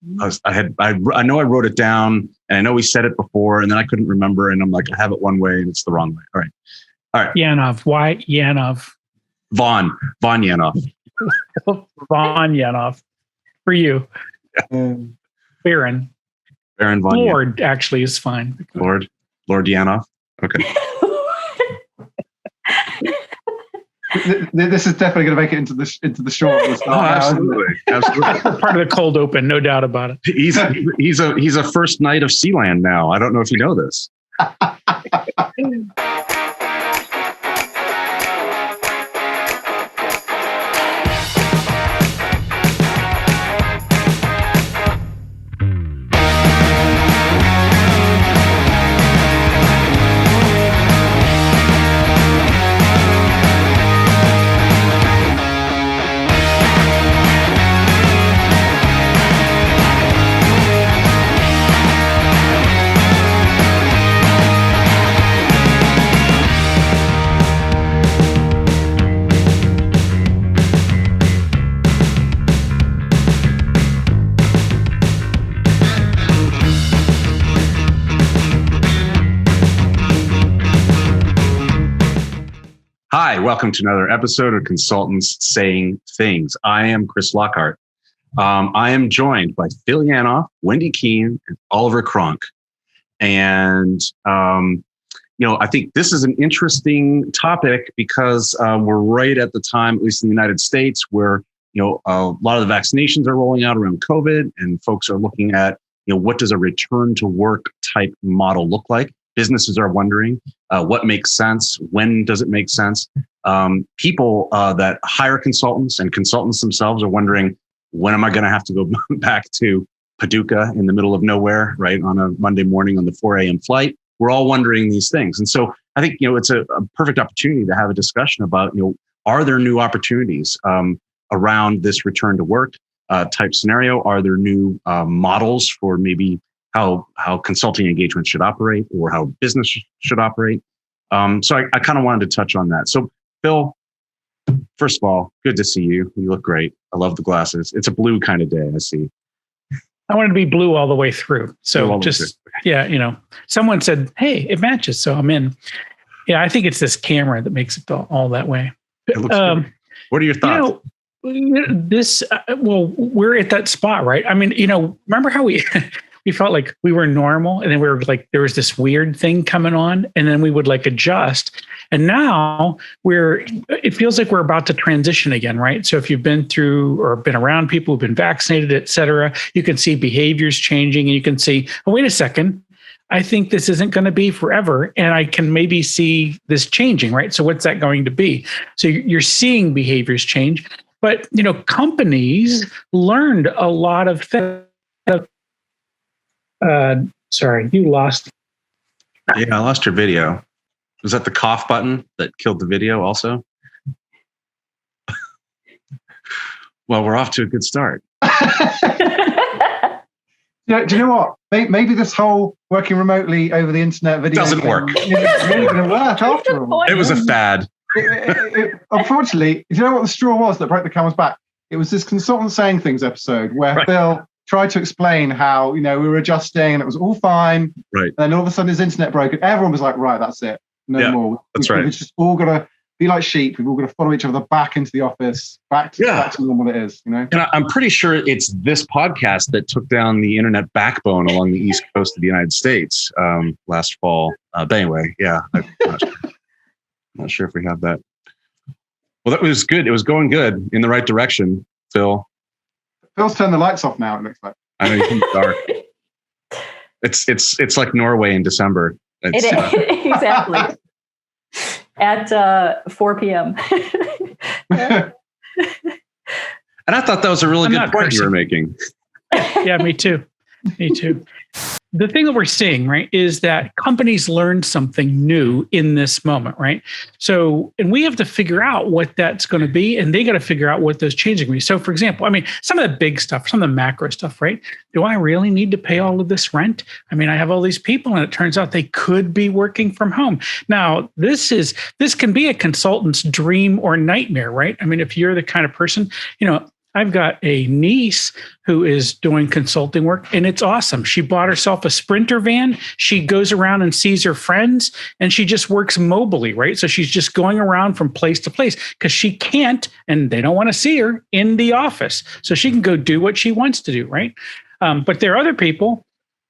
I know I wrote it down, and I know we said it before, and then I couldn't remember, and I'm like, I have it one way, and it's the wrong way. All right. Yanov. Why Yanov? Von Yanov. Von Yanov. For you. Baron Von Lord Yanov. Actually is fine. Lord Yanov. Okay. This is definitely going to make it into the short. Absolutely. Part of the cold open, no doubt about it. He's a first knight of Sealand now. I don't know if you know this. Hi, welcome to another episode of Consultants Saying Things. I am Chris Lockhart. I am joined by Phil Yanov, Whynde Kuehn, and Oliver Cronk. And, I think this is an interesting topic because we're right at the time, at least in the United States, where, a lot of the vaccinations are rolling out around COVID, and folks are looking at, what does a return to work type model look like? Businesses are wondering what makes sense. When does it make sense? People that hire consultants and consultants themselves are wondering, when am I going to have to go back to Paducah in the middle of nowhere, right, on a Monday morning on the 4 a.m. flight? We're all wondering these things. And so I think, it's a perfect opportunity to have a discussion about, are there new opportunities around this return to work type scenario? Are there new models for maybe how consulting engagement should operate or how business should operate? So I kind of wanted to touch on that. So Phil, first of all, good to see you. You look great. I love the glasses. It's a blue kind of day, I see. I wanted to be blue all the way through. So someone said, hey, it matches. So I'm in. Yeah, I think it's this camera that makes it all that way. It looks good. What are your thoughts? We're at that spot, right? I mean, remember how we felt like we were normal, and then we were like, there was this weird thing coming on, and then we would like adjust. And now it feels like we're about to transition again, right? So if you've been through or been around people who've been vaccinated, et cetera, you can see behaviors changing, and you can see, oh, wait a second, I think this isn't going to be forever, and I can maybe see this changing, right? So what's that going to be? So you're seeing behaviors change, but companies learned a lot of things. Sorry, you lost. Yeah, I lost your video. Was that the cough button that killed the video also? Well, we're off to a good start. Do you know what? Maybe this whole working remotely over the internet video doesn't work. It's really going to work after all. It was a fad. Unfortunately, do you know what the straw was that broke the camel's back? It was this Consultant Saying Things episode where Phil tried to explain how, we were adjusting and it was all fine. Right. And then all of a sudden his internet broke and everyone was like, right, that's it. No more. We've just all got to be like sheep. We've all got to follow each other back into the office, back to normal it is, And I'm pretty sure it's this podcast that took down the internet backbone along the East Coast of the United States last fall. But anyway, I'm not sure if we have that. Well, that was good. It was going good in the right direction, Phil. Phil's turned the lights off now, it looks like. I know it's dark. It's like Norway in December. Exactly. At 4 p.m. And I thought that was a really good point you were making. Yeah, me too. The thing that we're seeing, right, is that companies learn something new in this moment, right? So, and we have to figure out what that's going to be, and they got to figure out what those changes are going to be. So, for example, I mean, some of the big stuff, some of the macro stuff, right? Do I really need to pay all of this rent? I mean, I have all these people, and it turns out they could be working from home. Now, this can be a consultant's dream or nightmare, right? I mean, if you're the kind of person, I've got a niece who is doing consulting work, and it's awesome. She bought herself a Sprinter van. She goes around and sees her friends, and she just works mobily, right? So she's just going around from place to place because she can't, and they don't want to see her in the office. So she can go do what she wants to do, right? But there are other people,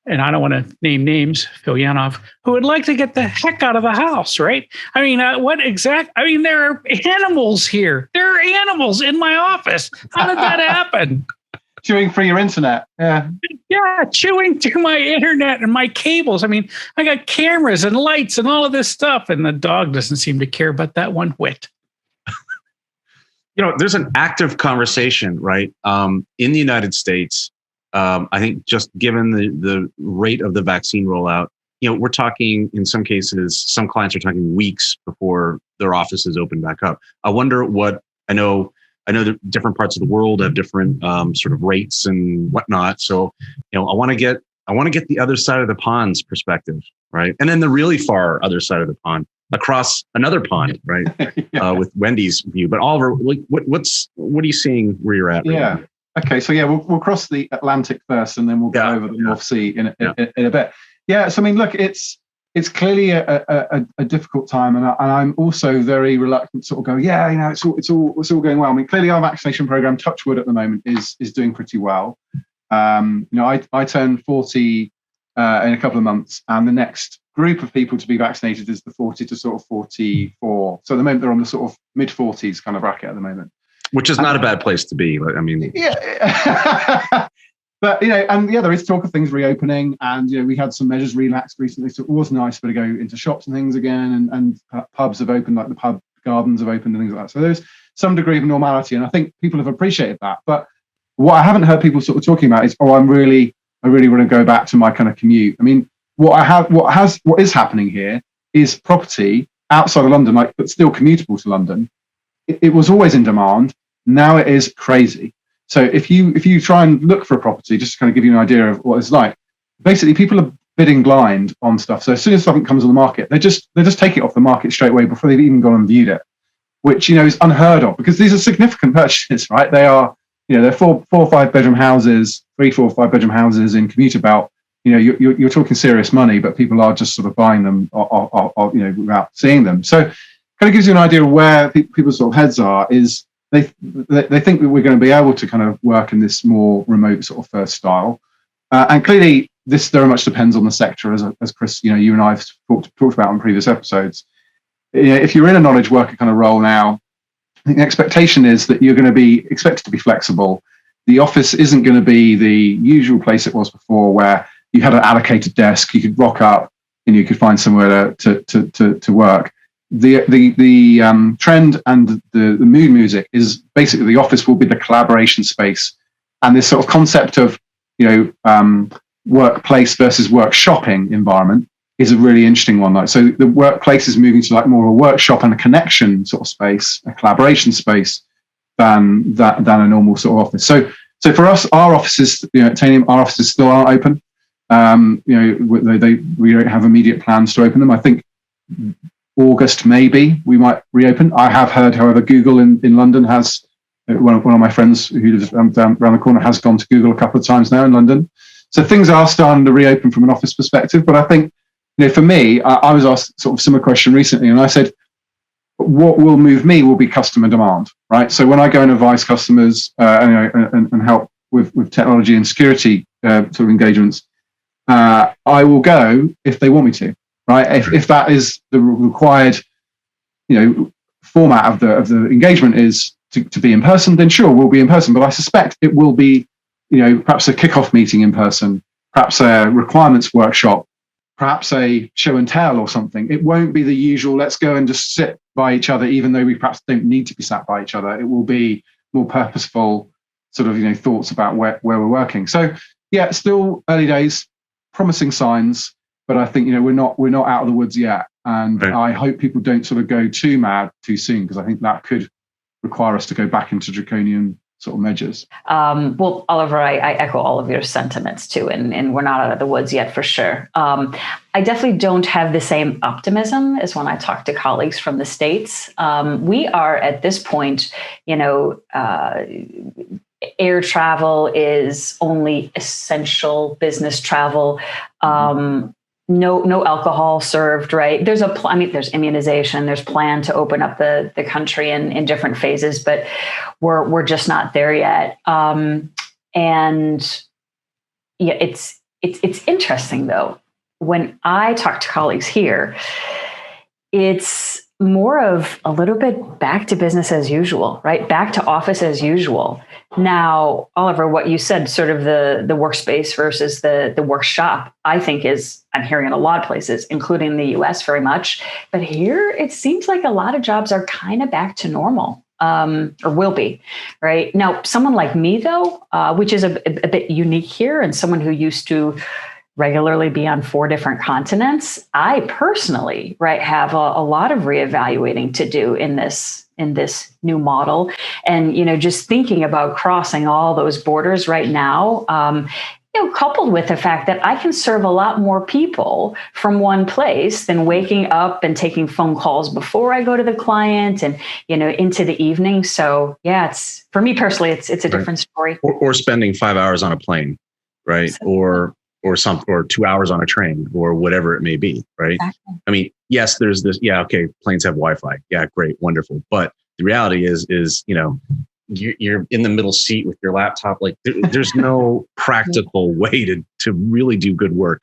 and I don't want to name names, Phil Yanov, who would like to get the heck out of the house, right? I mean, there are animals here. There are animals in my office. How did that happen? Chewing through your internet. Yeah. Yeah, chewing through my internet and my cables. I mean, I got cameras and lights and all of this stuff, and the dog doesn't seem to care about that one whit. There's an active conversation, right? In the United States, I think just given the rate of the vaccine rollout, we're talking in some cases, some clients are talking weeks before their offices open back up. I wonder I know that different parts of the world have different sort of rates and whatnot. So, I want to get the other side of the pond's perspective, right? And then the really far other side of the pond, across another pond, right? Yeah. With Whynde's view. But Oliver, what are you seeing where you're at? Yeah. Right? Okay, so we'll cross the Atlantic first, and then we'll go over the North Sea in a bit. Yeah, so I mean, look, it's clearly a difficult time, and I'm also very reluctant to sort of go, it's all going well. I mean, clearly our vaccination program, touch wood, at the moment is doing pretty well. I turn 40 in a couple of months, and the next group of people to be vaccinated is the 40 to sort of 44. So at the moment they're on the sort of mid 40s kind of bracket at the moment. Which is not a bad place to be. I mean, yeah. But there is talk of things reopening, and we had some measures relaxed recently, so it was nice to go into shops and things again, and pubs have opened, like the pub gardens have opened and things like that. So there's some degree of normality, and I think people have appreciated that. But what I haven't heard people sort of talking about is, I really want to go back to my kind of commute. I mean, what is happening here is property outside of London, but still commutable to London. It was always in demand. Now it is crazy. So if you try and look for a property, just to kind of give you an idea of what it's like, basically people are bidding blind on stuff. So as soon as something comes on the market, they just take it off the market straight away before they've even gone and viewed it, which is unheard of, because these are significant purchases, right? They are, they're 4 or 5 bedroom houses, 3, 4, 5 bedroom houses in commuter belt. You're talking serious money, but people are just sort of buying them without seeing them. So kind of gives you an idea of where people's sort of heads are. Is they think that we're going to be able to kind of work in this more remote sort of first style, and clearly this very much depends on the sector, as Chris, you and I have talked about on previous episodes. If you're in a knowledge worker kind of role now, I think the expectation is that you're going to be expected to be flexible. The office isn't going to be the usual place it was before, where you had an allocated desk, you could rock up and you could find somewhere to work. The trend and the mood music is basically the office will be the collaboration space, and this sort of concept of workplace versus work shopping environment is a really interesting one. So the workplace is moving to more a workshop and a connection sort of space, a collaboration space, than a normal sort of office. So for us, our offices, at Tanium, our offices still aren't open. We don't have immediate plans to open them. I think August maybe we might reopen. I have heard, however, Google in London has, one of my friends who lives around the corner has gone to Google a couple of times now in London. So things are starting to reopen from an office perspective. But I think, for me, I was asked sort of similar question recently, and I said, what will move me will be customer demand, right? So when I go and advise customers and help with technology and security sort of engagements, I will go if they want me to, right? If that is the required, format of the engagement is to be in person, then sure, we'll be in person. But I suspect it will be, perhaps a kickoff meeting in person, perhaps a requirements workshop, perhaps a show and tell or something. It won't be the usual, let's go and just sit by each other, even though we perhaps don't need to be sat by each other. It will be more purposeful sort of, thoughts about where we're working. So yeah, still early days, promising signs, but I think, we're not out of the woods yet. And right. I hope people don't sort of go too mad too soon, because I think that could require us to go back into draconian sort of measures. Well, Oliver, I echo all of your sentiments too, and we're not out of the woods yet for sure. I definitely don't have the same optimism as when I talk to colleagues from the States. We are at this point, air travel is only essential business travel. No alcohol served, right? There's there's immunization, there's plan to open up the country in different phases, but we're just not there yet. And yeah, it's interesting though. When I talk to colleagues here, it's more of a little bit back to business as usual, right? Back to office as usual. Now, Oliver, what you said, sort of the workspace versus the workshop, I think I'm hearing in a lot of places, including the US very much. But here, it seems like a lot of jobs are kind of back to normal, or will be, right? Now, someone like me, though, which is a bit unique here, and someone who used to regularly be on 4 different continents, I personally, right, have a lot of reevaluating to do in this new model. And, just thinking about crossing all those borders right now, coupled with the fact that I can serve a lot more people from one place than waking up and taking phone calls before I go to the client and, into the evening. So yeah, it's, for me personally, it's a different story. Or spending 5 hours on a plane, right? Or 2 hours on a train, or whatever it may be, right? Exactly. I mean, yes, there's this, okay, planes have Wi-Fi. Yeah, great, wonderful. But the reality is, you're in the middle seat with your laptop. Like there's no practical way to really do good work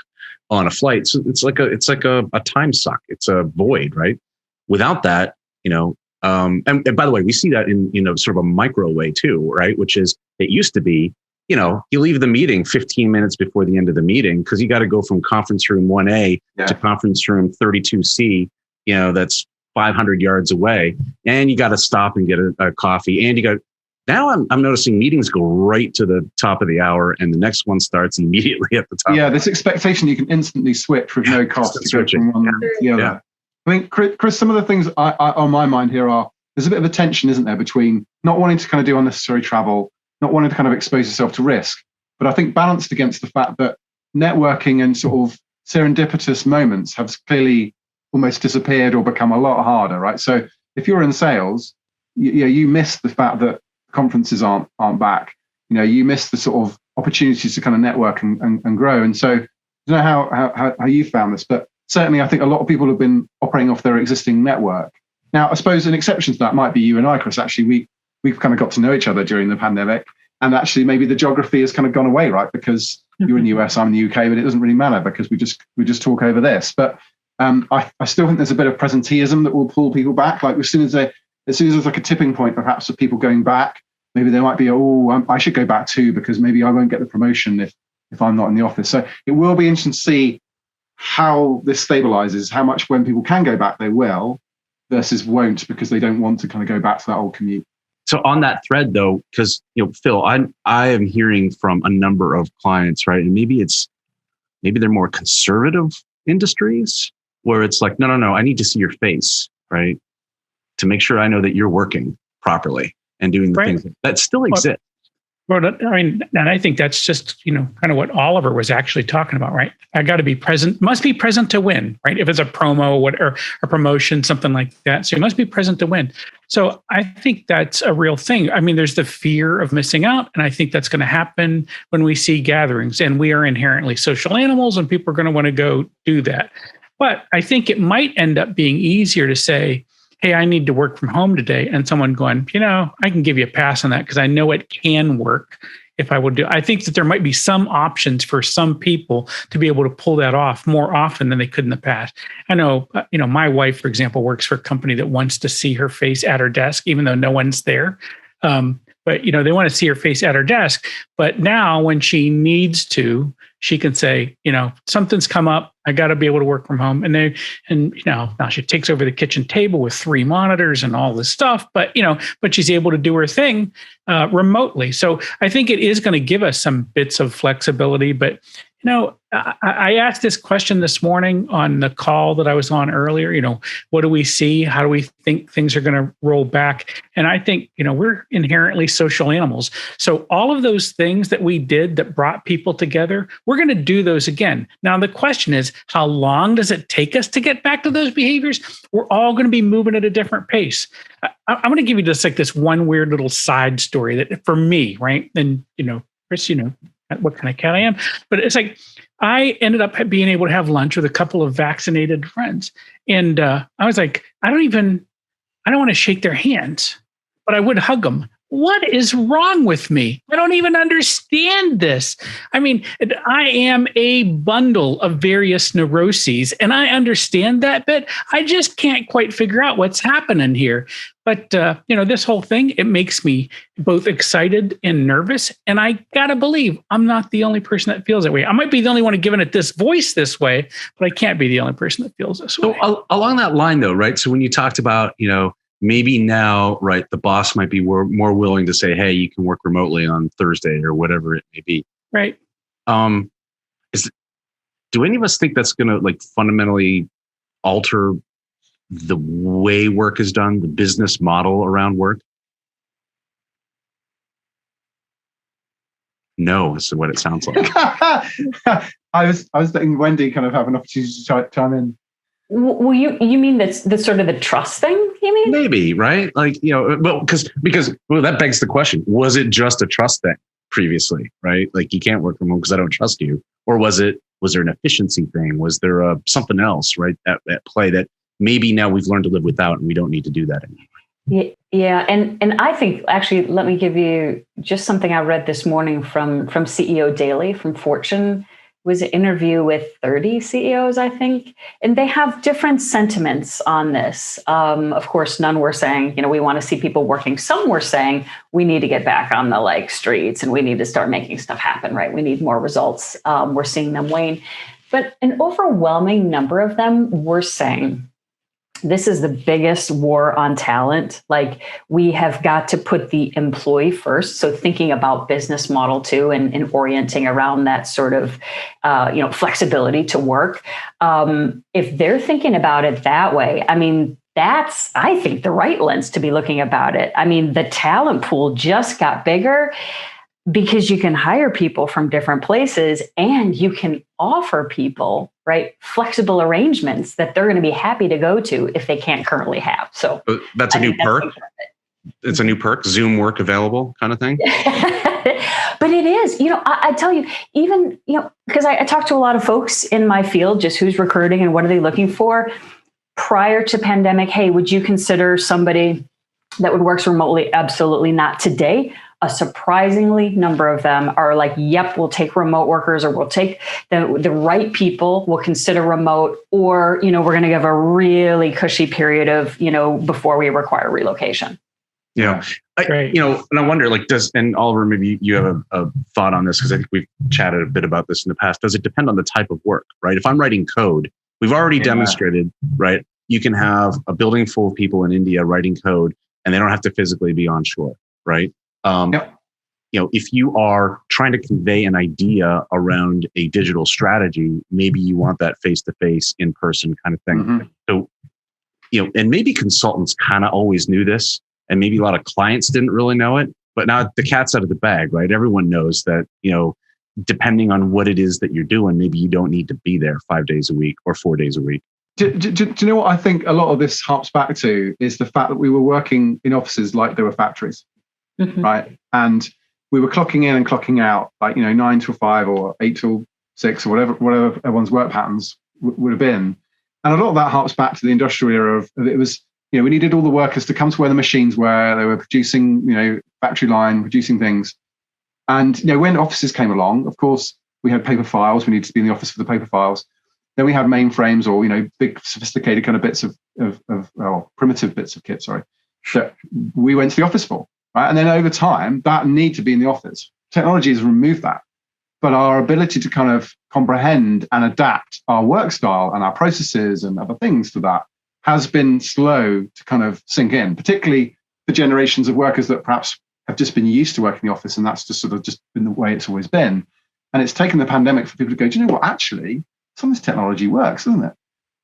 on a flight. So it's like a time suck. It's a void, right? Without that, and by the way, we see that in, sort of a micro way too, right? Which is, it used to be, you leave the meeting 15 minutes before the end of the meeting because you got to go from conference room 1A to conference room 32C, that's 500 yards away, and you got to stop and get a coffee. And now I'm noticing meetings go right to the top of the hour, and the next one starts immediately at the top. Yeah, this expectation you can instantly switch with no cost to go from one to the other. Yeah. I mean, Chris, some of the things I on my mind here are, there's a bit of a tension, isn't there, between not wanting to kind of do unnecessary travel, not wanting to kind of expose yourself to risk, but I think balanced against the fact that networking and sort of serendipitous moments have clearly almost disappeared or become a lot harder, right? So if you're in sales, you miss the fact that conferences aren't back. You miss the sort of opportunities to kind of network and grow. And so I don't know how you found this, but certainly I think a lot of people have been operating off their existing network. Now, I suppose an exception to that might be you and I, Chris. Actually, we've kind of got to know each other during the pandemic, and actually maybe the geography has kind of gone away, right? Because you're in the US, I'm in the UK, but it doesn't really matter because we just talk over this. But I still think there's a bit of presenteeism that will pull people back. Like as soon as there's like a tipping point, perhaps, of people going back, maybe there might be, I should go back too because maybe I won't get the promotion if I'm not in the office. So it will be interesting to see how this stabilizes, how much when people can go back they will versus won't because they don't want to kind of go back to that old commute. So on that thread though, because Phil, I am hearing from a number of clients, right? And maybe they're more conservative industries where it's like, no, I need to see your face, right? To make sure I know that you're working properly and doing the things that still exist. Well, I mean, and I think that's just, kind of what Oliver was actually talking about, right? I got to be present, must be present to win, right? If it's a promo or a promotion, something like that. So you must be present to win. So I think that's a real thing. I mean, there's the fear of missing out. And I think that's going to happen when we see gatherings, and we are inherently social animals and people are going to want to go do that. But I think it might end up being easier to say, hey, I need to work from home today. And someone going, I can give you a pass on that because I know it can work if I would do. I think that there might be some options for some people to be able to pull that off more often than they could in the past. I know, my wife, for example, works for a company that wants to see her face at her desk, even though no one's there. But they want to see her face at her desk. But now when she needs to, she can say, something's come up. I got to be able to work from home. And now she takes over the kitchen table with 3 monitors and all this stuff. But she's able to do her thing remotely. So I think it is going to give us some bits of flexibility. But I asked this question this morning on the call that I was on earlier. What do we see? How do we think things are going to roll back? And I think, we're inherently social animals. So all of those things that we did that brought people together, we're going to do those again. Now, the question is, how long does it take us to get back to those behaviors? We're all going to be moving at a different pace. I'm going to give you just like this one weird little side story that for me, right? And, Chris, what kind of cat I am, but it's like I ended up being able to have lunch with a couple of vaccinated friends. And I was like, I don't want to shake their hands, but I would hug them. What is wrong with me? I don't even understand this. I mean, I am a bundle of various neuroses, and I understand that bit. I just can't quite figure out what's happening here. But, this whole thing, it makes me both excited and nervous. And I got to believe I'm not the only person that feels that way. I might be the only one giving it this voice this way, but I can't be the only person that feels this way. So along that line, though, right? So when you talked about, maybe now, right, the boss might be more willing to say, hey, you can work remotely on Thursday or whatever it may be. Right. Do any of us think that's going to like fundamentally alter the way work is done, the business model around work? No, is what it sounds like. I was letting Whynde kind of have an opportunity to chime in. Well, you mean that's sort of the trust thing? You mean maybe, right? Like, well, because that begs the question: was it just a trust thing previously, right? Like, you can't work from home because I don't trust you, or was there an efficiency thing? Was there something else, right, at play that maybe now we've learned to live without, and we don't need to do that anymore? Yeah, and I think actually, let me give you just something I read this morning from CEO Daily from Fortune. Was an interview with 30 CEOs, I think, and they have different sentiments on this. Of course, none were saying, we want to see people working. Some were saying we need to get back on the streets and we need to start making stuff happen, right? We need more results. We're seeing them wane. But an overwhelming number of them were saying, this is the biggest war on talent. Like, we have got to put the employee first. So thinking about business model too, and orienting around that sort of, flexibility to work. If they're thinking about it that way, I mean, that's, I think, the right lens to be looking about it. I mean, the talent pool just got bigger because you can hire people from different places and you can offer people, right, flexible arrangements that they're going to be happy to go to if they can't currently have. So that's a new perk. It's a new perk, Zoom work available kind of thing. But it is, I tell you, even, because I talk to a lot of folks in my field, just who's recruiting and what are they looking for prior to pandemic. Hey, would you consider somebody that would work remotely? Absolutely not. Today, a surprisingly number of them are like, yep, we'll take remote workers, or we'll take the right people, we'll consider remote, or, we're going to give a really cushy period of, before we require relocation. Yeah. And I wonder, and Oliver, maybe you have a thought on this, because I think we've chatted a bit about this in the past. Does it depend on the type of work, right? If I'm writing code, we've already demonstrated, right? You can have a building full of people in India writing code, and they don't have to physically be on shore, right? If you are trying to convey an idea around a digital strategy, maybe you want that face-to-face, in-person kind of thing. Mm-hmm. So, and maybe consultants kind of always knew this, and maybe a lot of clients didn't really know it, but now the cat's out of the bag, right? Everyone knows that, depending on what it is that you're doing, maybe you don't need to be there 5 days a week or 4 days a week. Do you know what I think a lot of this harps back to is the fact that we were working in offices like they were factories. Mm-hmm. Right. And we were clocking in and clocking out, 9 till 5 or 8 till 6 or whatever everyone's work patterns would have been. And a lot of that harps back to the industrial era of it was, we needed all the workers to come to where the machines were. They were producing, factory line, producing things. And, when offices came along, of course, we had paper files. We needed to be in the office for the paper files. Then we had mainframes or, big sophisticated kind of bits of primitive bits of kit, that we went to the office for. Right? And then over time, that need to be in the office. Technology has removed that. But our ability to kind of comprehend and adapt our work style and our processes and other things to that has been slow to kind of sink in, particularly the generations of workers that perhaps have just been used to working in the office, and that's just sort of just been the way it's always been. And it's taken the pandemic for people to go, do you know what, actually, some of this technology works, doesn't it?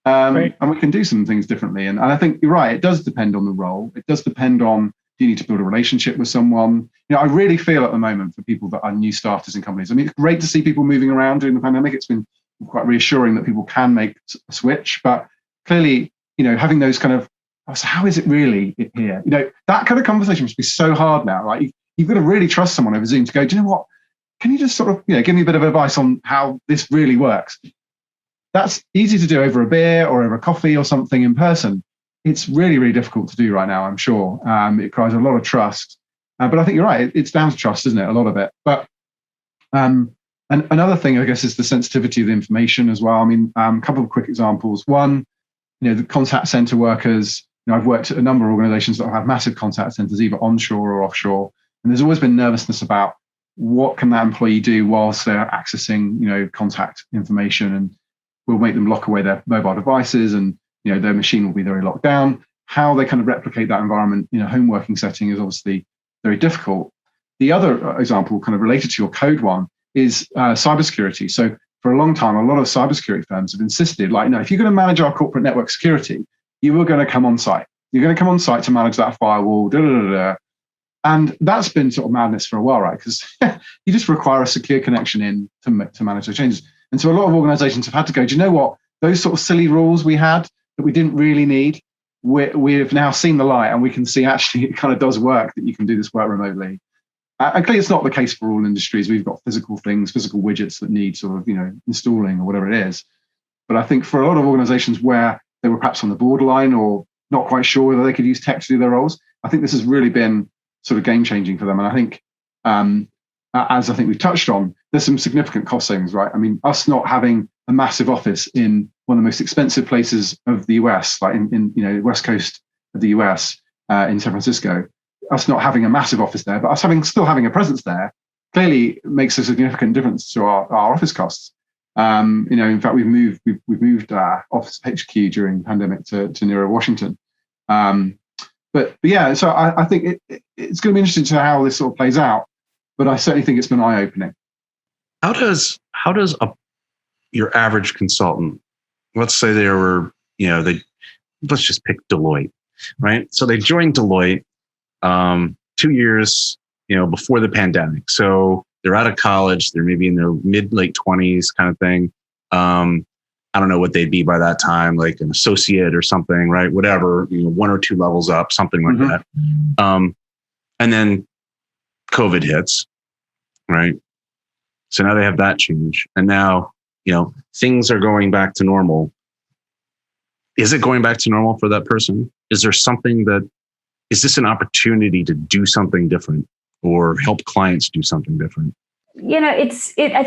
Right. And we can do some things differently. And I think you're right, it does depend on the role. It does depend on, do you need to build a relationship with someone? I really feel at the moment for people that are new starters in companies, I mean, it's great to see people moving around during the pandemic. It's been quite reassuring that people can make a switch, but clearly, having those kind of, so how is it really here? That kind of conversation must be so hard now, right? You've got to really trust someone over Zoom to go, do you know what? Can you just sort of, give me a bit of advice on how this really works? That's easy to do over a beer or over a coffee or something in person. It's really, really difficult to do right now, I'm sure. It requires a lot of trust. But I think you're right. It's down to trust, isn't it? A lot of it. But and another thing, I guess, is the sensitivity of the information as well. I mean, a couple of quick examples. One, the contact center workers. I've worked at a number of organizations that have massive contact centers, either onshore or offshore. And there's always been nervousness about what can that employee do whilst they're accessing, contact information, and we'll make them lock away their mobile devices, and their machine will be very locked down. How they kind of replicate that environment in a home working setting is obviously very difficult. The other example, kind of related to your code one, is cybersecurity. So for a long time, a lot of cybersecurity firms have insisted, like, no, if you're going to manage our corporate network security, you were going to come on site. You're going to come on site to manage that firewall. And that's been sort of madness for a while, right? Because you just require a secure connection in to manage those changes. And so a lot of organizations have had to go, do you know what? Those sort of silly rules we had that we didn't really need, we've now seen the light, and we can see actually it kind of does work, that you can do this work remotely. And clearly it's not the case for all industries. We've got physical things, physical widgets that need sort of, installing or whatever it is. But I think for a lot of organizations where they were perhaps on the borderline or not quite sure whether they could use tech to do their roles, I think this has really been sort of game changing for them. And I think, as I think we've touched on, there's some significant cost savings, right? I mean, us not having a massive office in one of the most expensive places of the US, like in the west coast of the US, in San Francisco, us not having a massive office there, but us still having a presence there, clearly makes a significant difference to our office costs. In fact, we've moved our office HQ during the pandemic to nearer Washington. But yeah, so I think it's going to be interesting to how this sort of plays out. But I certainly think it's been eye-opening. How does your average consultant, let's say they were, let's just pick Deloitte, right? So they joined Deloitte 2 years, before the pandemic. So they're out of college, they're maybe in their late 20s kind of thing. I don't know what they'd be by that time, like an associate or something, right? Whatever, 1 or 2 levels up, something like that. And then COVID hits, right? So now they have that change. And now, things are going back to normal. Is it going back to normal for that person? Is this an opportunity to do something different or help clients do something different? I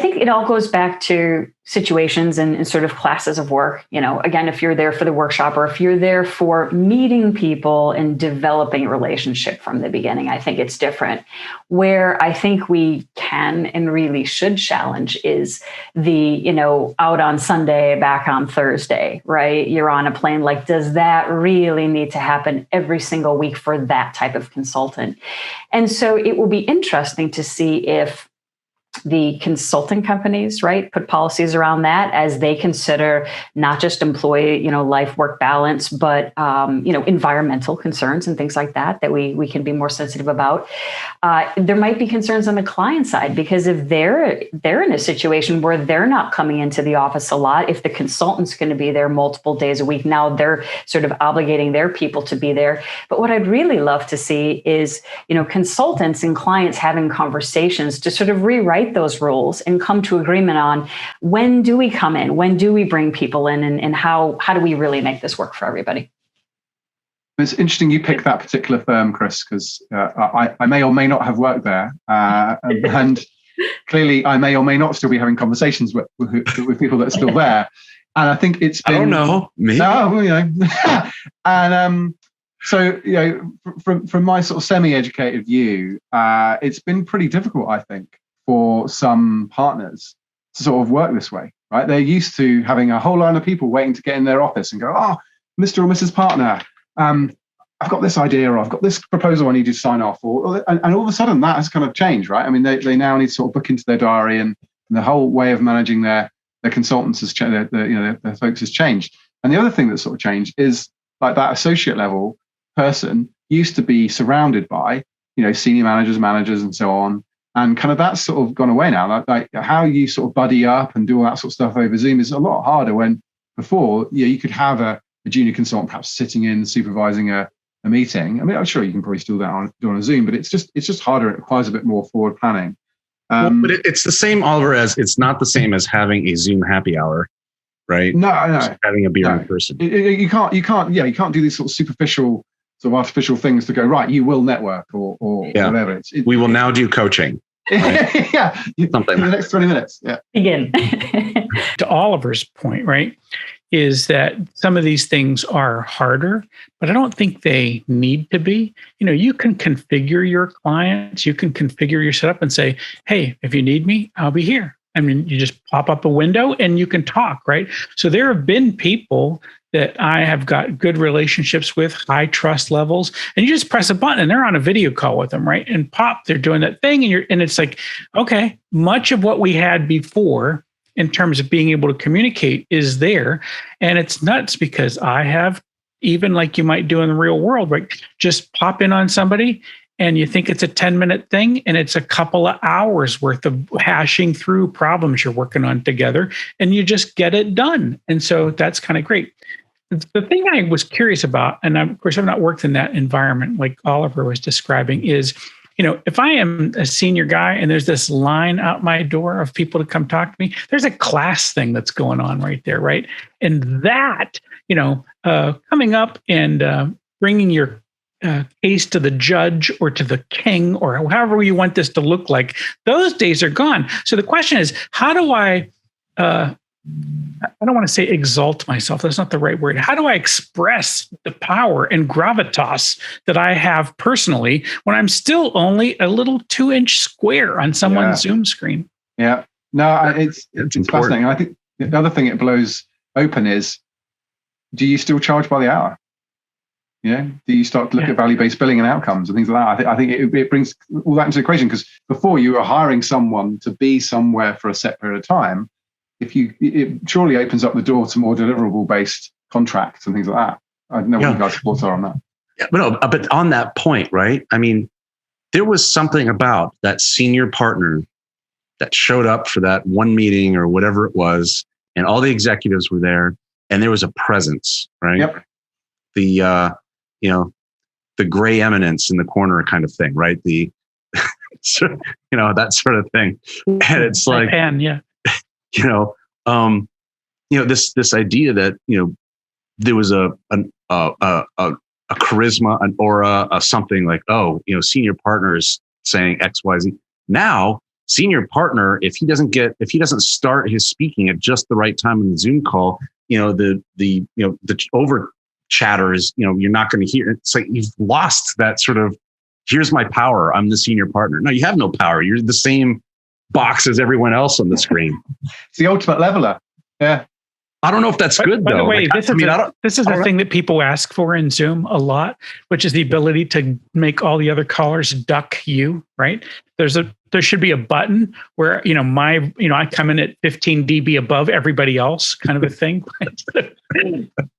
think it all goes back to situations and sort of classes of work. Again, if you're there for the workshop or if you're there for meeting people and developing a relationship from the beginning, I think it's different. Where I think we can and really should challenge is the, out on Sunday, back on Thursday, right? You're on a plane. Like, does that really need to happen every single week for that type of consultant? And so it will be interesting to see if the consulting companies, right, put policies around that as they consider not just employee, life work balance, but environmental concerns and things like that we can be more sensitive about. There might be concerns on the client side, because if they're in a situation where they're not coming into the office a lot, if the consultant's going to be there multiple days a week, now they're sort of obligating their people to be there. But what I'd really love to see is, consultants and clients having conversations to sort of rewrite those rules and come to agreement on when do we come in, when do we bring people in, and how do we really make this work for everybody. It's interesting you picked that particular firm, Chris, because I may or may not have worked there, and clearly I may or may not still be having conversations with people that are still there. And I think it's been, I don't know, maybe. No, and so, from my sort of semi-educated view, it's been pretty difficult, I think, for some partners to sort of work this way, right? They're used to having a whole line of people waiting to get in their office and go, oh, Mr. or Mrs. Partner, I've got this idea, or I've got this proposal I need you to sign off, and all of a sudden that has kind of changed, right? I mean, they now need to sort of book into their diary and And the whole way of managing their consultants has changed. Their folks has changed. And the other thing that's sort of changed is like that associate level person used to be surrounded by, senior managers, and so on. And kind of that's sort of gone away now. Like how you sort of buddy up and do all that sort of stuff over Zoom is a lot harder when before, you could have a junior consultant perhaps sitting in, supervising a meeting. I mean, I'm sure you can probably still do on a Zoom, but it's just harder. It requires a bit more forward planning. But it's the same, Oliver, as it's not the same as having a Zoom happy hour, right? No. Just having a beer in person. You can't do these sort of superficial, sort of artificial things to go, right, you will network or whatever. We will now do coaching. Right? Yeah. Something. In the next 20 minutes. Yeah. Again. To Oliver's point, right, is that some of these things are harder, but I don't think they need to be. You can configure your clients, you can configure your setup and say, hey, if you need me, I'll be here. I mean, you just pop up a window and you can talk, right? So there have been people that I have got good relationships with, high trust levels, and you just press a button and they're on a video call with them, right? And pop, they're doing that thing, and it's like, okay, much of what we had before in terms of being able to communicate is there, and it's nuts because I have, even like you might do in the real world, right? Just pop in on somebody and you think it's a 10-minute thing and it's a couple of hours worth of hashing through problems you're working on together, and you just get it done. And so that's kind of great. The thing I was curious about, and of course I've not worked in that environment like Oliver was describing, is, if I am a senior guy and there's this line out my door of people to come talk to me, there's a class thing that's going on right there, right? And that, coming up and bringing your case to the judge or to the king or however you want this to look like, those days are gone. So the question is, how do I don't want to say exalt myself. That's not the right word. How do I express the power and gravitas that I have personally when I'm still only a little 2-inch square on someone's Zoom screen? Yeah. No, it's fascinating. I think the other thing it blows open is, do you still charge by the hour? Do you start to look at value-based billing and outcomes and things like that? I think it brings all that into the equation, because before you were hiring someone to be somewhere for a set period of time. It surely opens up the door to more deliverable-based contracts and things like that. I don't know what you guys' thoughts are on that. Yeah, but on that point, right? I mean, there was something about that senior partner that showed up for that one meeting or whatever it was, and all the executives were there, and there was a presence, right? Yep. The the gray eminence in the corner kind of thing, right? The that sort of thing, and it's like, this idea that there was a charisma, an aura, something like, senior partners saying X, Y, Z. Now, senior partner, if he doesn't start his speaking at just the right time in the Zoom call, the over chatters, you're not going to hear. It's like you've lost that sort of, here's my power, I'm the senior partner. No, you have no power. You're the same box as everyone else on the screen. It's the ultimate leveler. Yeah. I don't know if that's good, by though. By the way, this is the thing that people ask for in Zoom a lot, which is the ability to make all the other callers duck you, right? There should be a button where, I come in at 15 dB above everybody else, kind of a thing.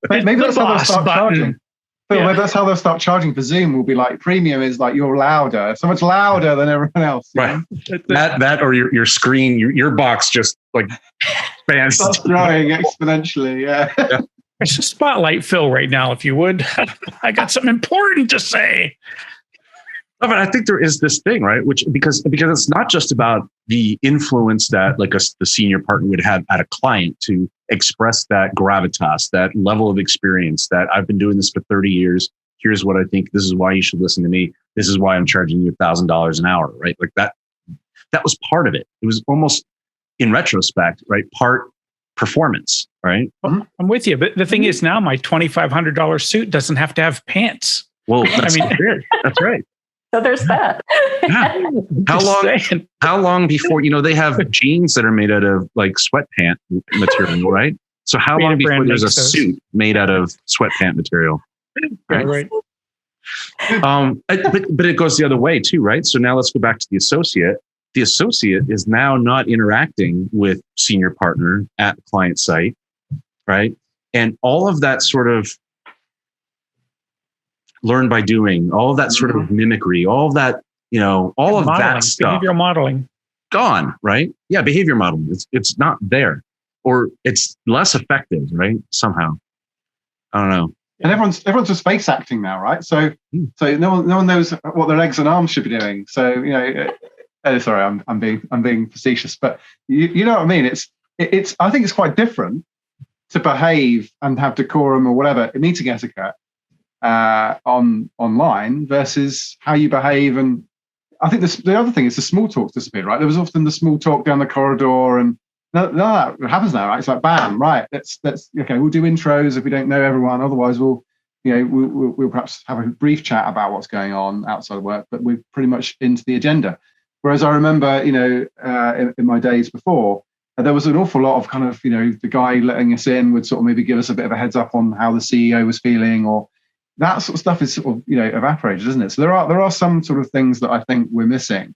Maybe that's how they'll start charging. Phil, maybe that's how they'll start charging for Zoom. Will be like, premium is like you're louder, so much louder than everyone else. Right. That or your screen, your box just like fans growing exponentially. Yeah. It's a spotlight Phil right now, if you would. I got something important to say. But I think there is this thing, right? Because it's not just about the influence that the senior partner would have at a client to express that gravitas, that level of experience that I've been doing this for 30 years. Here's what I think. This is why you should listen to me. This is why I'm charging you $1,000 an hour, right? Like that was part of it. It was almost, in retrospect, right? Part performance, right? Well, I'm with you. But the thing is, now my $2,500 suit doesn't have to have pants. Well, that's that's right. So there's that. Yeah. How long before, they have jeans that are made out of like sweatpant material, right? So how long before there's a suit made out of sweatpant material? Right. But it goes the other way too, right? So now let's go back to the associate. the associate is now not interacting with senior partner at client site, right? And all of that sort of learn by doing, all of that sort of mimicry, all of that, all of that stuff. Behavioral modeling. Gone, right? Yeah, behavior modeling. It's not there, or it's less effective, right? Somehow, I don't know. And everyone's just face acting now, right? So no one knows what their legs and arms should be doing. So sorry, I'm being facetious, but you know what I mean. It's I think it's quite different to behave and have decorum or whatever, meeting etiquette online versus how you behave. And I think the other thing is the small talk's disappeared, right? There was often the small talk down the corridor, and none of that happens now, right? It's like, bam, right, let's okay, we'll do intros if we don't know everyone. Otherwise, we'll perhaps have a brief chat about what's going on outside of work, but we're pretty much into the agenda. Whereas I remember, in my days before, there was an awful lot of kind of, the guy letting us in would sort of maybe give us a bit of a heads up on how the CEO was feeling, or that sort of stuff is sort of, evaporated, isn't it? So there are some sort of things that I think we're missing,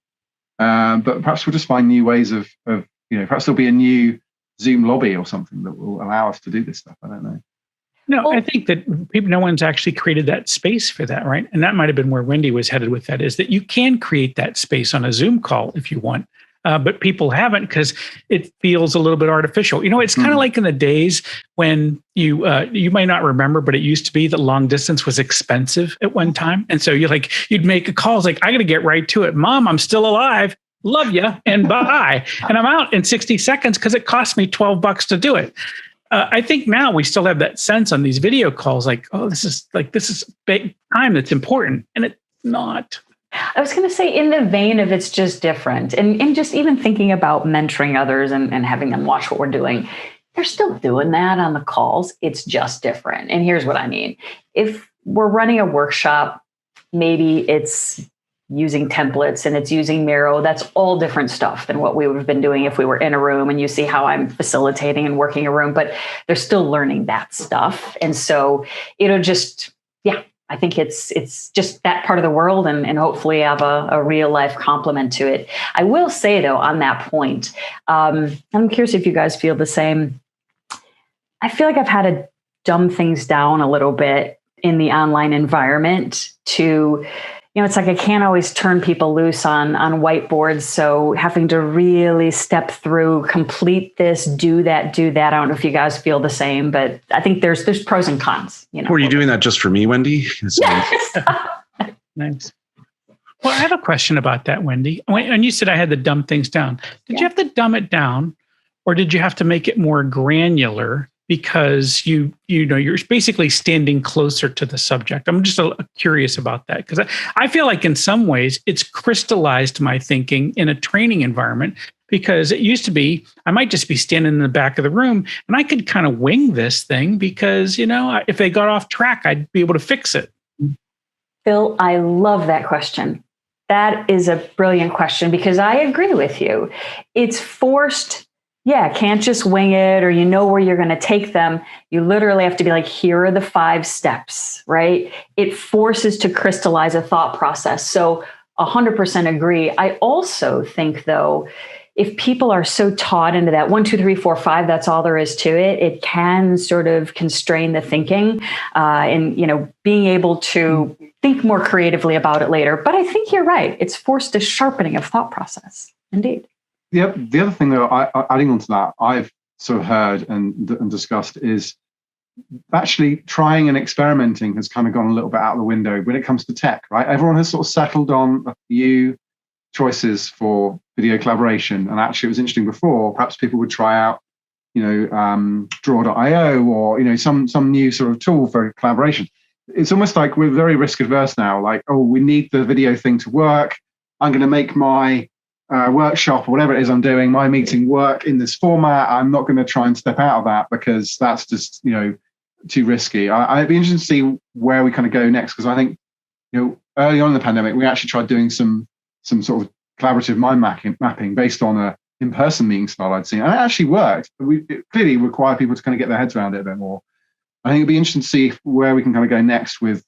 but perhaps we'll just find new ways of perhaps there'll be a new Zoom lobby or something that will allow us to do this stuff. I don't know. No, I think that no one's actually created that space for that, right? And that might have been where Whynde was headed with that, is that you can create that space on a Zoom call if you want. But people haven't, because it feels a little bit artificial. It's kind of like in the days when you might not remember, but it used to be that long distance was expensive at one time. And so you'd make a call. It's like, I got to get right to it. Mom, I'm still alive. Love you. And bye. And I'm out in 60 seconds because it cost me $12 to do it. I think now we still have that sense on these video calls, like, oh, this is big time that's important. And it's not. I was going to say, in the vein of it's just different, and just even thinking about mentoring others and having them watch what we're doing, they're still doing that on the calls. It's just different. And here's what I mean. If we're running a workshop, maybe it's using templates and it's using Miro. That's all different stuff than what we would have been doing if we were in a room, and you see how I'm facilitating and working a room, but they're still learning that stuff. And so it'll just, I think it's just that part of the world, and hopefully have a real life complement to it. I will say, though, on that point, I'm curious if you guys feel the same. I feel like I've had to dumb things down a little bit in the online environment to, it's like I can't always turn people loose on whiteboards. So having to really step through, complete this, do that. I don't know if you guys feel the same, but I think there's pros and cons. Were you doing that just for me, Whynde? Yes. Nice. Well, I have a question about that, Whynde. When you said I had to dumb things down, did you have to dumb it down, or did you have to make it more granular? Because you're basically standing closer to the subject. I'm just curious about that, because I feel like in some ways it's crystallized my thinking in a training environment, because it used to be I might just be standing in the back of the room and I could kind of wing this thing because, if they got off track, I'd be able to fix it. Phil, I love that question. That is a brilliant question, because I agree with you. It's forced. Can't just wing it, or where you're going to take them. You literally have to be like, here are the 5 steps, right? It forces to crystallize a thought process. So 100% agree. I also think, though, if people are so taught into that 1, 2, 3, 4, 5, that's all there is to it, it can sort of constrain the thinking and, being able to think more creatively about it later. But I think you're right. It's forced a sharpening of thought process. Indeed. The other thing, though, adding on to that, I've sort of heard and discussed is actually trying and experimenting has kind of gone a little bit out of the window when it comes to tech, right? Everyone has sort of settled on a few choices for video collaboration. And actually, it was interesting before, perhaps people would try out, draw.io or, some new sort of tool for collaboration. It's almost like we're very risk adverse now. Like, oh, we need the video thing to work. I'm going to make my workshop or whatever it is I'm doing, my meeting work in this format. I'm not going to try and step out of that because that's just, too risky. I'd be interested to see where we kind of go next, because I think, early on in the pandemic, we actually tried doing some sort of collaborative mind mapping based on a in-person meeting style I'd seen. And it actually worked. It clearly required people to kind of get their heads around it a bit more. I think it'd be interesting to see where we can kind of go next with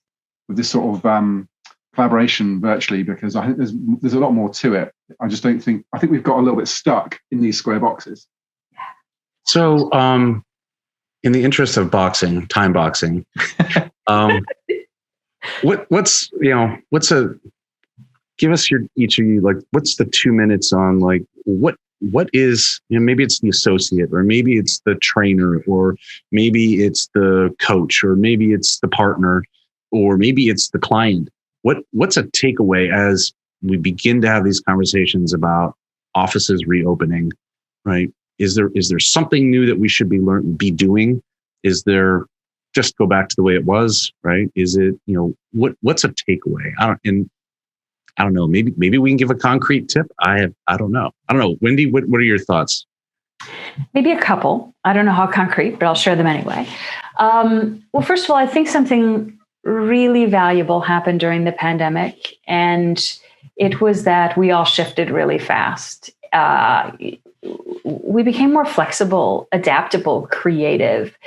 this sort of collaboration virtually, because I think there's a lot more to it I think we've got a little bit stuck in these square boxes. So, in the interest of time boxing, give us each of you, like, what's the 2 minutes on, like, what is, maybe it's the associate, or maybe it's the trainer, or maybe it's the coach, or maybe it's the partner, or maybe it's the client. What's a takeaway as we begin to have these conversations about offices reopening, right? Is there something new that we should be doing? Is there just go back to the way it was, right? Is it, what's a takeaway? I don't know. Maybe we can give a concrete tip. I don't know. Whynde, what are your thoughts? Maybe a couple. I don't know how concrete, but I'll share them anyway. Well, first of all, I think something really valuable happened during the pandemic, and it was that we all shifted really fast. We became more flexible, adaptable, creative.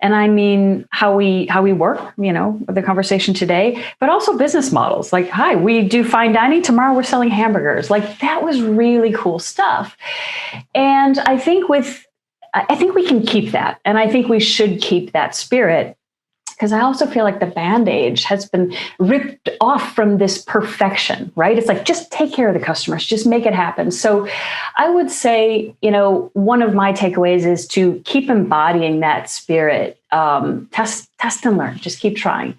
And I mean how we work, the conversation today, but also business models. Like, hi, we do fine dining. Tomorrow we're selling hamburgers. Like, that was really cool stuff. And I think we can keep that. And I think we should keep that spirit, because I also feel like the Band-Aid has been ripped off from this perfection, right? It's like, just take care of the customers, just make it happen. So I would say, one of my takeaways is to keep embodying that spirit, test and learn, just keep trying.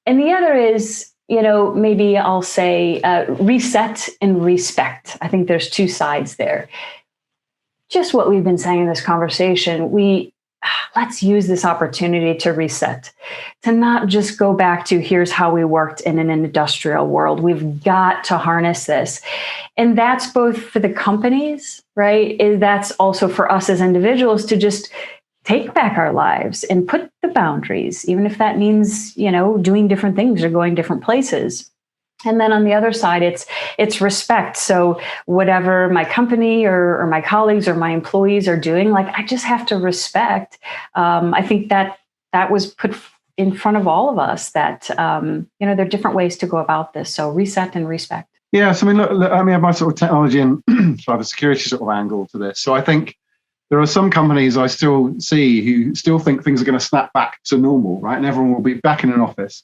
And the other is, maybe I'll say reset and respect. I think there's two sides there. Just what we've been saying in this conversation, let's use this opportunity to reset, to not just go back to here's how we worked in an industrial world. We've got to harness this. And that's both for the companies, right? That's also for us as individuals to just take back our lives and put the boundaries, even if that means, doing different things or going different places. And then on the other side, it's respect. So whatever my company or my colleagues or my employees are doing, like, I just have to respect. I think that was put in front of all of us, that, there are different ways to go about this. So reset and respect. Yeah. So, look, I have my sort of technology and cybersecurity sort of angle to this. So I think there are some companies I still see who still think things are going to snap back to normal, right? And everyone will be back in an office.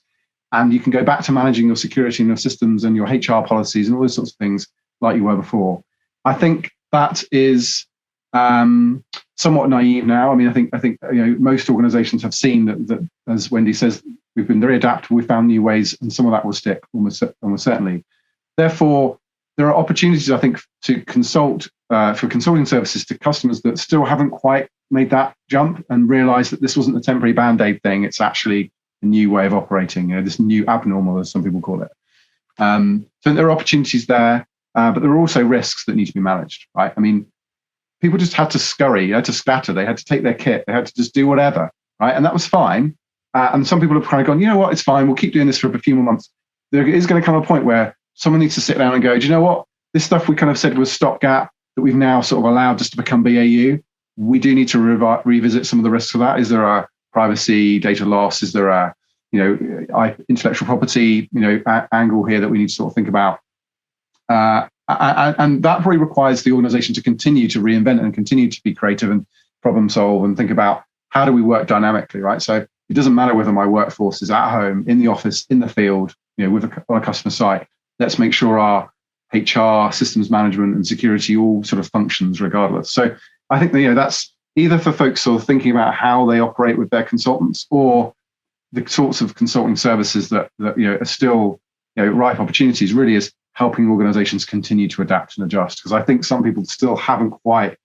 And you can go back to managing your security and your systems and your HR policies and all those sorts of things like you were before. I think that is somewhat naive now. I think most organizations have seen that, as Whynde says, we've been very adaptable. We found new ways, and some of that will stick almost certainly. Therefore, there are opportunities, I think, to consult for consulting services to customers that still haven't quite made that jump and realize that this wasn't a temporary Band-Aid thing. It's actually a new way of operating, this new abnormal, as some people call it. So there are opportunities there, but there are also risks that need to be managed, right? People just had to scurry, they had to scatter, they had to take their kit, they had to just do whatever, right? And that was fine. And some people have kind of gone, you know what, it's fine, we'll keep doing this for a few more months. There is going to come a point where someone needs to sit down and go, do you know what? This stuff we kind of said was stopgap, that we've now sort of allowed just to become BAU. We do need to revisit some of the risks of that. Is there a privacy, data loss? Is there a intellectual property angle here that we need to sort of think about? And that probably requires the organization to continue to reinvent and continue to be creative and problem solve and think about how do we work dynamically, right? So it doesn't matter whether my workforce is at home, in the office, in the field, on a customer site. Let's make sure our HR, systems management, and security all sort of functions regardless. So I think that's either for folks sort of thinking about how they operate with their consultants, or the sorts of consulting services that are still ripe opportunities, really is helping organizations continue to adapt and adjust. Because I think some people still haven't quite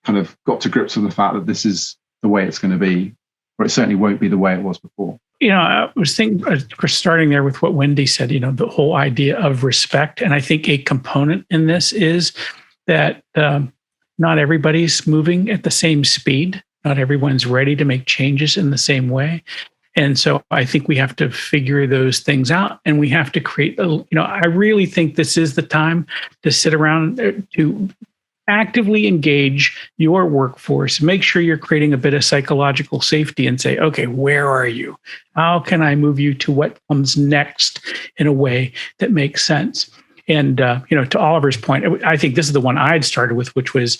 kind of got to grips with the fact that this is the way it's going to be, or it certainly won't be the way it was before. I was thinking, starting there with what Whynde said, the whole idea of respect. And I think a component in this is that not everybody's moving at the same speed. Not everyone's ready to make changes in the same way. And so I think we have to figure those things out, and we have to create, I really think this is the time to sit around to actively engage your workforce, make sure you're creating a bit of psychological safety and say, okay, where are you? How can I move you to what comes next in a way that makes sense? And to Oliver's point, I think this is the one I'd started with, which was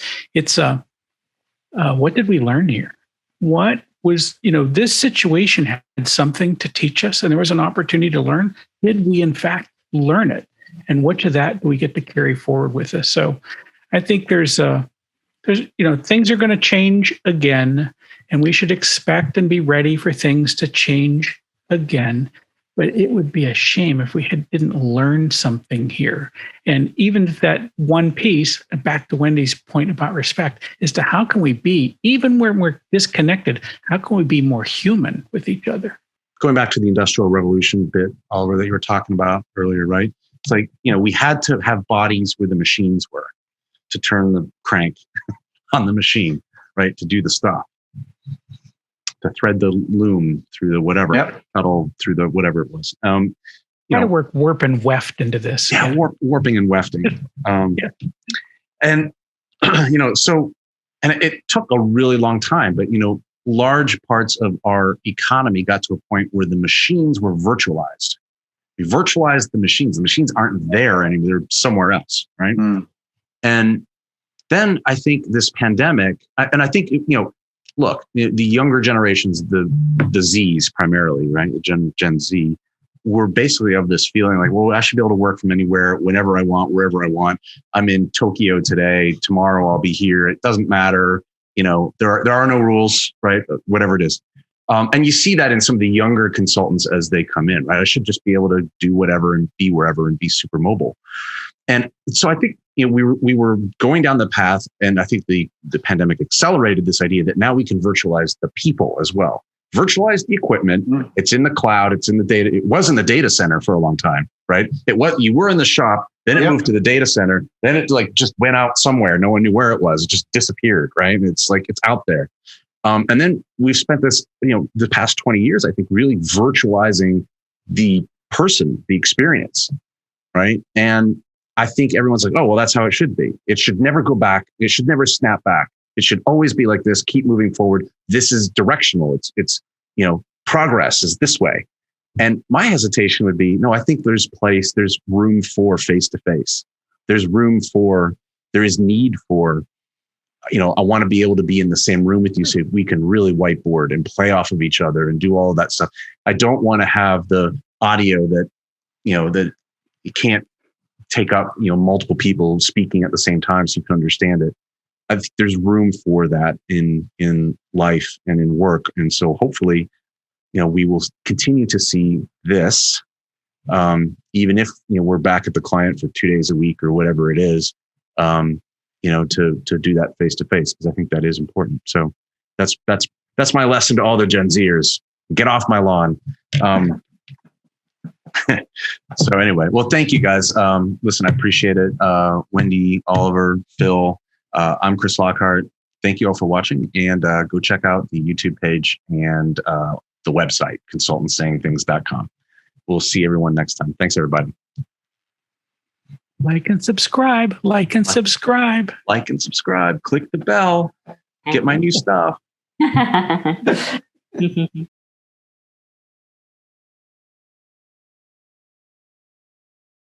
what did we learn here? What was, this situation had something to teach us, and there was an opportunity to learn. Did we in fact learn it? And what of that do we get to carry forward with us? So I think there's things are going to change again, and we should expect and be ready for things to change again. But it would be a shame if we didn't learn something here. And even if that one piece, back to Whynde's point about respect, is to how can we be, even when we're disconnected, how can we be more human with each other? Going back to the Industrial Revolution bit, Oliver, that you were talking about earlier, right? It's like, we had to have bodies where the machines were to turn the crank on the machine, right? To do the stuff. To thread the loom through the whatever, pedal through the whatever it was. Got to work warp and weft into this. Yeah, warping and wefting. And, and it took a really long time, but, large parts of our economy got to a point where the machines were virtualized. We virtualized the machines. The machines aren't there anymore. They're somewhere else, right? And then I think this pandemic, and I think, look, the younger generations, the Zs primarily, right? Gen Z, were basically of this feeling like, well, I should be able to work from anywhere, whenever I want, wherever I want. I'm in Tokyo today. Tomorrow I'll be here. It doesn't matter. There are no rules, right? Whatever it is. And you see that in some of the younger consultants as they come in, right? I should just be able to do whatever and be wherever and be super mobile. And so I think we were going down the path, and I think the pandemic accelerated this idea that now we can virtualize the people as well. Virtualize the equipment. It's in the cloud. It's in the data. It was in the data center for a long time, right? You were in the shop, then it moved to the data center. Then it just went out somewhere. No one knew where it was. It just disappeared, right? It's like it's out there. And then we've spent this, the past 20 years, I think, really virtualizing the person, the experience, right? And I think everyone's like, oh, well, that's how it should be. It should never go back. It should never snap back. It should always be like this. Keep moving forward. This is directional. It's progress is this way. And my hesitation would be, no, I think there's room for face-to-face. There is need for, I want to be able to be in the same room with you so we can really whiteboard and play off of each other and do all of that stuff. I don't want to have the audio that you can't take up, multiple people speaking at the same time so you can understand it. I think there's room for that in life and in work. And so hopefully, we will continue to see this, even if, we're back at the client for 2 days a week or whatever it is, to do that face to face, because I think that is important. So that's my lesson to all the Gen Zers. Get off my lawn. So anyway, well, thank you guys. Listen, I appreciate it. Whynde, Oliver, Phil, I'm Chris Lockhart. Thank you all for watching, and go check out the YouTube page and the website, consultantsayingthings.com. We'll see everyone next time. Thanks, everybody. Like and subscribe. Like and subscribe. Like and subscribe. Click the bell. Get my new stuff.